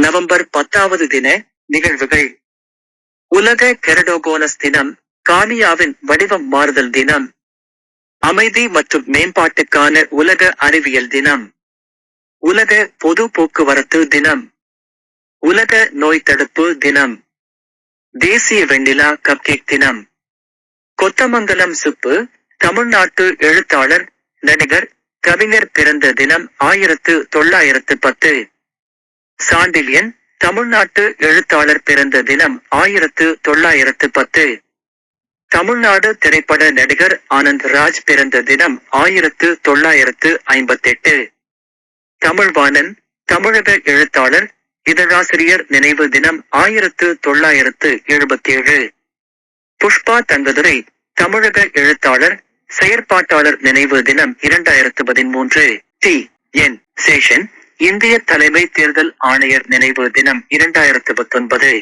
November 10வது தின நிகழ்வுகள். உலக கெரடோகோனஸ் தினம், காலியாவின் வடிவம் மாறுதல் தினம், அமைதி மற்றும் மேம்பாட்டுக்கான உலக அறிவியல் தினம், உலக பொது போக்குவரத்து தினம், உலக நோய் தடுப்பு தினம், தேசிய வெண்ணிலா கப்கேக் தினம். கொத்தமங்கலம் சுப்பு, தமிழ்நாட்டு எழுத்தாளர், நடிகர், கவிஞர் பிறந்த தினம் 1910. சாண்டில்யன், தமிழ்நாட்டு எழுத்தாளர் பிறந்த தினம் 1910. தமிழ்நாடு திரைப்பட நடிகர் ஆனந்த் ராஜ் பிறந்த தினம் 1958. தமிழ்வாணன், தமிழக எழுத்தாளர், இதழாசிரியர் நினைவு தினம் 1977. புஷ்பா தங்கதுரை, தமிழக எழுத்தாளர், செயற்பாட்டாளர் நினைவு தினம் 2013. டி.என். சேஷன், இந்திய தலைமை தேர்தல் ஆணையர் நினைவு தினம் 2019.